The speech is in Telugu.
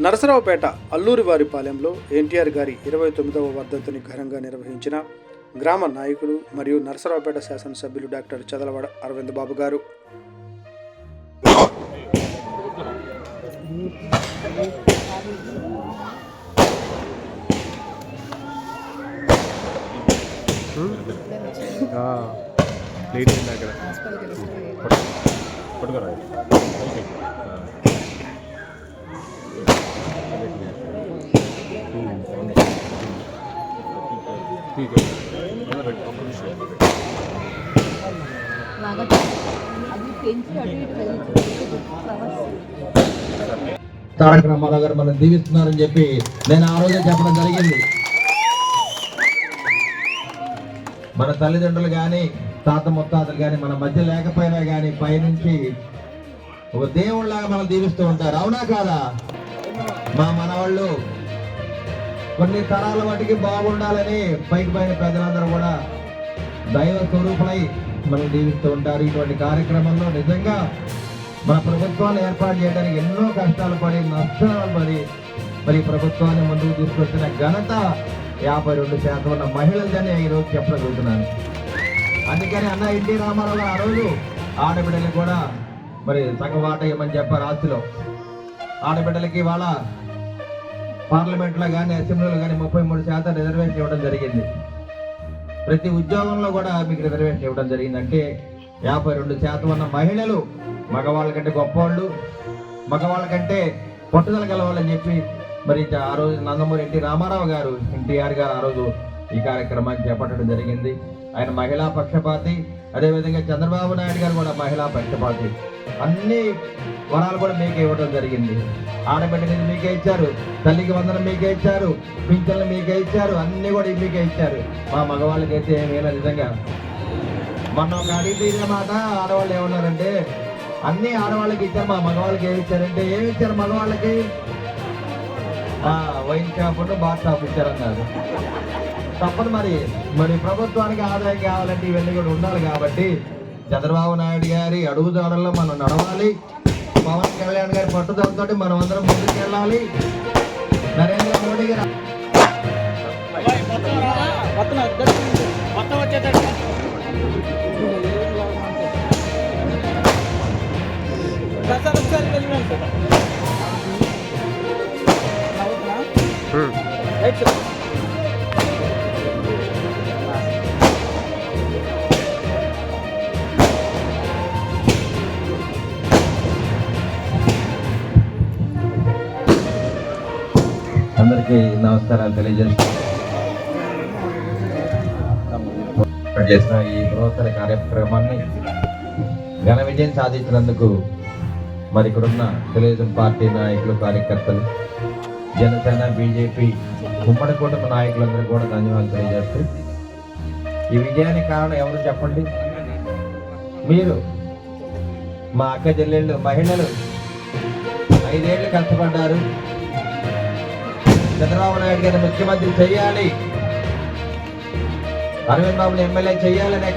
నరసరావుపేట అల్లూరివారిపాలెంలో ఎన్టీఆర్ గారి 29వ వర్ధంతిని ఘనంగా నిర్వహించిన గ్రామ నాయకులు మరియు నరసరావుపేట శాసనసభ్యులు డాక్టర్ చదలవాడ అరవింద్ బాబు గారు. తారక రామారావు గారు మనం దీవిస్తున్నారని చెప్పి నేను ఆ రోజే చెప్పడం జరిగింది. మన తల్లిదండ్రులు కానీ తాత ముత్తాతలు కానీ మన మధ్య లేకపోయినా కానీ పైనుంచి ఒక దేవుళ్ళలాగా మనం దీవిస్తూ ఉంటారు, అవునా కాదా? మా మనవాళ్ళు కొన్ని తరాల వాటికి బాగుండాలని పైకి పైన పెద్దలందరూ కూడా దైవ స్వరూపులై మనం దీవిస్తూ ఉంటారు. ఇటువంటి కార్యక్రమంలో నిజంగా మన ప్రభుత్వాన్ని ఏర్పాటు చేయడానికి ఎన్నో కష్టాలు పడి నష్టాలు పడి మరి ప్రభుత్వాన్ని ముందుకు తీసుకొచ్చిన ఘనత 52% ఉన్న మహిళలదని ఈరోజు చెప్పగలుగుతున్నాను. అందుకని అన్న ఎన్టీ రామారావు గారు ఆ రోజు ఆడబిడ్డలు కూడా మరి సగం వాట ఇవ్వమని చెప్పారు. ఆస్తిలో ఆడబిడ్డలకి వాళ్ళ పార్లమెంట్లో కానీ అసెంబ్లీలో కానీ 33% రిజర్వేషన్ ఇవ్వడం జరిగింది. ప్రతి ఉద్యోగంలో కూడా మీకు రిజర్వేషన్ ఇవ్వడం జరిగింది. అంటే 52% ఉన్న మహిళలు మగవాళ్ళ కంటే గొప్పవాళ్ళు, మగవాళ్ళ కంటే పట్టుదల గలవాళ్ళని చెప్పి మరి ఆ రోజు నందమూరి ఎన్టీ రామారావు గారు ఎన్టీఆర్ గారు ఆ రోజు ఈ కార్యక్రమాన్ని చేపట్టడం జరిగింది. ఆయన మహిళా పక్షపాతి, అదేవిధంగా చంద్రబాబు నాయుడు గారు కూడా మహిళా పక్షపాతి. అన్ని వరాలు కూడా మీకే ఇవ్వడం జరిగింది. ఆడబిడ్డని మీకే ఇచ్చారు, తల్లికి వందనం మీకే ఇచ్చారు, పింఛన్లు మీకే ఇచ్చారు, అన్ని కూడా మీకే ఇచ్చారు. మా మగవాళ్ళకైతే ఏమైనా నిజంగా మొన్న ఒక అడిగితే ఇదే మాట ఆడవాళ్ళు ఏమన్నారంటే అన్ని ఆడవాళ్ళకి ఇచ్చారు, మా మగవాళ్ళకి ఏమి ఇచ్చారంటే ఏమి ఇచ్చారు మగవాళ్ళకి? వైన్ షాప్ బార్ షాప్ ఇచ్చారన్నారు. తప్పదు మరి మరి ప్రభుత్వానికి ఆదాయం కావాలంటే ఇవన్నీ కూడా ఉండాలి. కాబట్టి చంద్రబాబు నాయుడు గారి అడుగుదాడల్లో మనం నడవాలి. పవన్ కళ్యాణ్ గారి పట్టుదలతో మనం అందరం ముందుకు వెళ్ళాలి. నరేంద్ర మోడీ గారు అందరికీ నమస్కారాలు తెలియజేస్తూ చేసిన ఈ బృహత్తర కార్యక్రమాన్ని ఘన విజయం సాధించినందుకు మరి ఇక్కడున్న తెలుగుదేశం పార్టీ నాయకులు, కార్యకర్తలు, జనసేన, బీజేపీ ఉమ్మడి కూటమి నాయకులందరూ కూడా ధన్యవాదాలు తెలియజేస్తూ ఈ విజయానికి కారణం ఎవరు చెప్పండి? మీరు మా అక్క చెల్లెళ్ళు మహిళలు 5 ఏళ్ళు కష్టపడ్డారు. చంద్రబాబు నాయుడు గారిని ముఖ్యమంత్రి చేయాలి, అరవింద్ బాబుని ఎమ్మెల్యే చేయాలనే